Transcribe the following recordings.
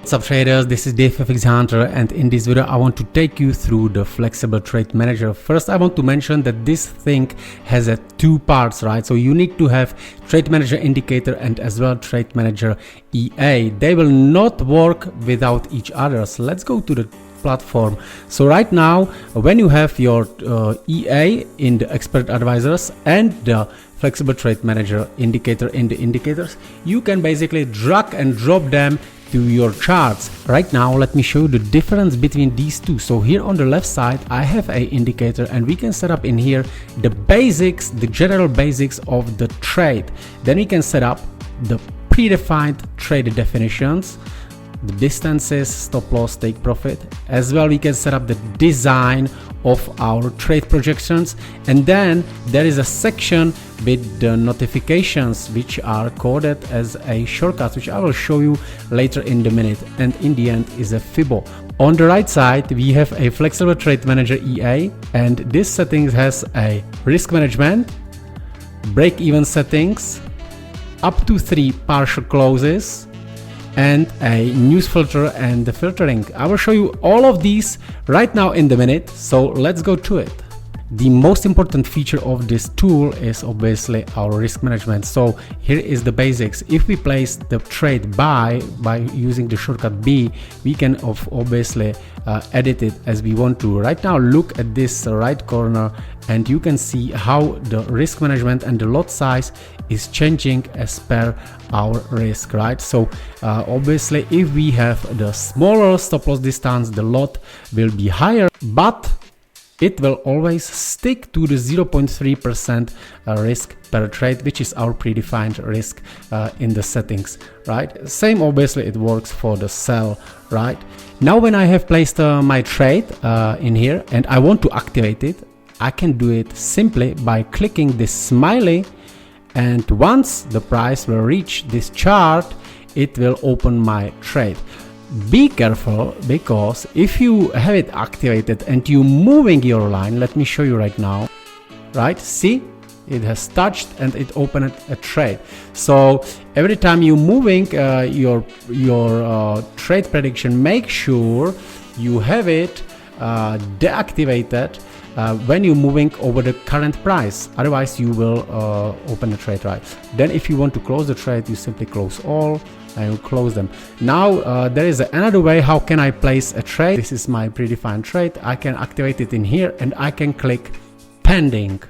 What's up traders, this is DFFX Hunter, and in this video I want to take you through the flexible trade manager. First I want to mention that this thing has two parts, right? So you need to have trade manager indicator and as well trade manager EA. They will not work without each other. So let's go to the platform. So right now when you have your EA in the expert advisors and the flexible trade manager indicator in the indicators, you can basically drag and drop them to your charts. Right now let me show you the difference between these two. So here on the left side I have a indicator and we can set up in here the basics, the general basics of the trade. Then we can set up the predefined trade definitions, the distances, stop loss, take profit. As well we can set up the design of our trade projections, and then there is a section with the notifications which are coded as a shortcut, which I will show you later in the minute, and in the end is a FIBO. On the right side we have a flexible trade manager EA, and this settings has a risk management, break-even settings, up to 3 partial closes, and a news filter and the filtering. I will show you all of these right now in the minute, so let's go to it. The most important feature of this tool is obviously our risk management. So here is the basics. If we place the trade buy by using the shortcut B, we can obviously edit it as we want to. Right now look at this right corner and you can see how the risk management and the lot size is changing as per our risk, right? So obviously if we have the smaller stop loss distance, the lot will be higher, but it will always stick to the 0.3% risk per trade, which is our predefined risk in the settings, right? Same obviously it works for the sell, right? Now when I have placed my trade in here and I want to activate it, I can do it simply by clicking this smiley, and once the price will reach this chart, it will open my trade. Be careful, because if you have it activated and you moving your line, let me show you right now, right? See, it has touched and it opened a trade. So every time you moving your trade prediction, make sure you have it deactivated when you're moving over the current price, otherwise you will open the trade, right? Then if you want to close the trade, you simply close all and you close them. Now there is another way how can I place a trade. This is my predefined trade. I can activate it in here and I can click pending,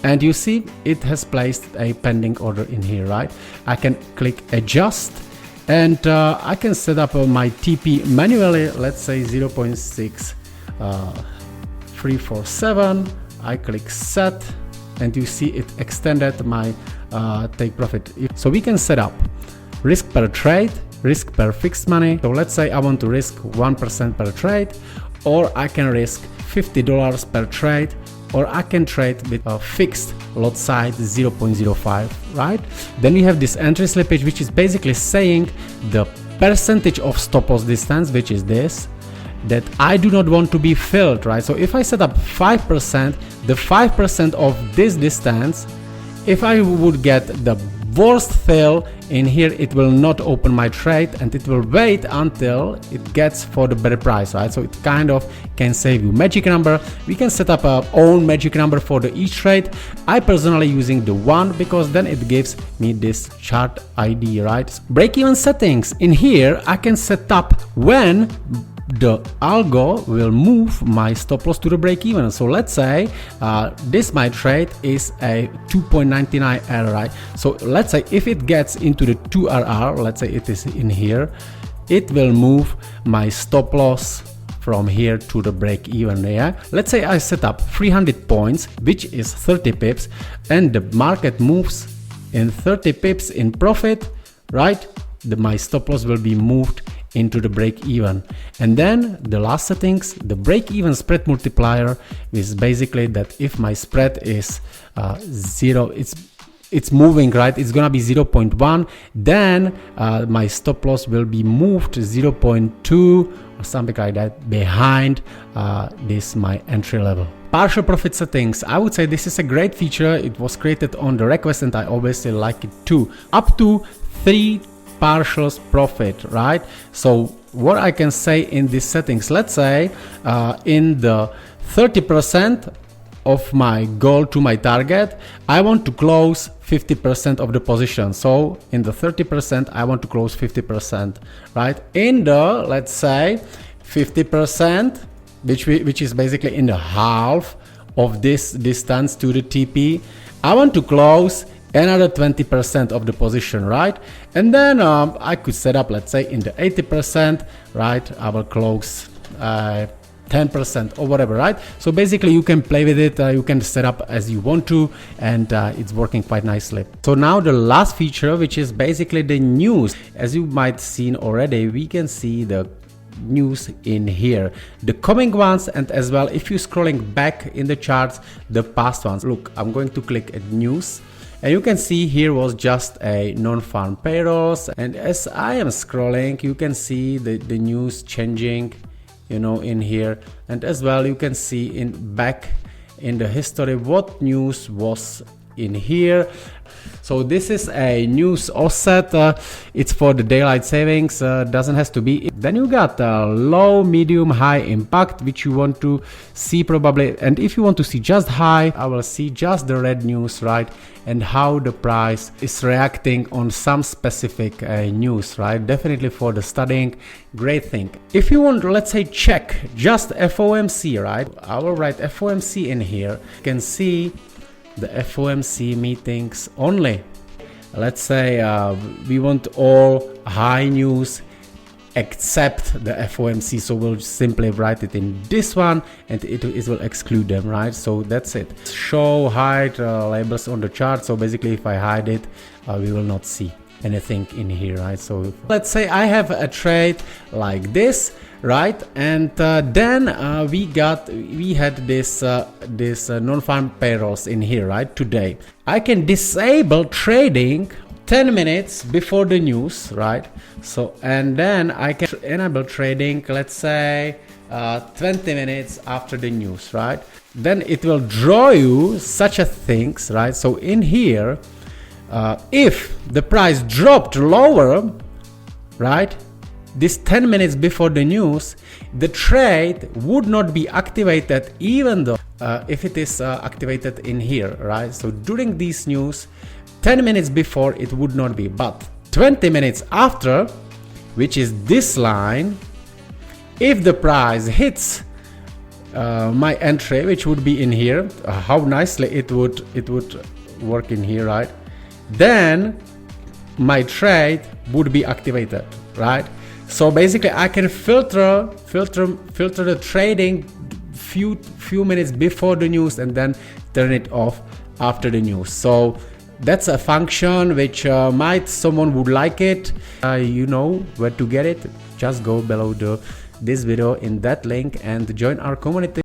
and you see it has placed a pending order in here, right? I can click adjust and I can set up my TP manually, let's say 0.6347. I click set and you see it extended my take profit. So we can set up risk per trade, risk per fixed money. So let's say I want to risk 1% per trade, or I can risk $50 per trade, or I can trade with a fixed lot size 0.05, right? Then we have this entry slippage, which is basically saying the percentage of stop loss distance, which is this, that I do not want to be filled, right? So if I set up 5%, the 5% of this distance, if I would get the worst fill in here, it will not open my trade and it will wait until it gets for the better price, right? So it kind of can save you. Magic number, we can set up our own magic number for the each trade. I personally using the 1 because then it gives me this chart ID, right? Break-even settings, in here I can set up when the algo will move my stop loss to the break even. So let's say this my trade is a 2.99 error, right? So let's say if it gets into the 2 RR, let's say it is in here, it will move my stop loss from here to the break even. Yeah, let's say I set up 300 points, which is 30 pips, and the market moves in 30 pips in profit, right? My stop loss will be moved into the break even. And then the last settings, the break even spread multiplier, is basically that if my spread is 0, it's moving, right? It's gonna be 0.1, then my stop loss will be moved 0.2 or something like that behind this my entry level. Partial profit settings, I would say this is a great feature. It was created on the request and I obviously like it too. Up to 3 partial profit, right? So what I can say in these settings, let's say in the 30% of my goal to my target, I want to close 50% of the position. So in the 30%, I want to close 50%, right? In the, let's say, 50%, which is basically in the half of this distance to the TP, I want to close another 20% of the position, right? And then I could set up, let's say, in the 80%, right? I will close 10% or whatever, right? So basically you can play with it, you can set up as you want to, and it's working quite nicely. So now the last feature, which is basically the news. As you might seen already, we can see the news in here, the coming ones, and as well if you're scrolling back in the charts, the past ones. Look, I'm going to click at news, and you can see here was just a non-farm payrolls, and as I am scrolling, you can see the news changing, you know, in here, and as well you can see in back in the history what news was in here. So this is a news offset, it's for the daylight savings, doesn't have to be. Then you got low, medium, high impact, which you want to see probably, and if you want to see just high, I will see just the red news, right, and how the price is reacting on some specific news, right? Definitely for the studying, great thing. If you want, let's say, check just FOMC, right, I will write FOMC in here. You can see the FOMC meetings only. Let's say we want all high news except the FOMC, so we'll simply write it in this one, and it will exclude them, right? So that's it. Show hide labels on the chart. So basically if I hide it, we will not see anything in here, right? So let's say I have a trade like this, right? And then we had this non-farm payrolls in here, right? Today I can disable trading 10 minutes before the news, right? So, and then I can enable trading, let's say 20 minutes after the news, right? Then it will draw you such a things, right? So in here, if the price dropped lower, right, this 10 minutes before the news, the trade would not be activated, even though if it is activated in here, right? So during these news, 10 minutes before it would not be, but 20 minutes after, which is this line, if the price hits my entry, which would be in here, how nicely it would work in here, right? Then my trade would be activated, right? So basically I can filter the trading few minutes before the news and then turn it off after the news. So that's a function which might someone would like it. You know where to get it. Just go below this video in that link and join our community.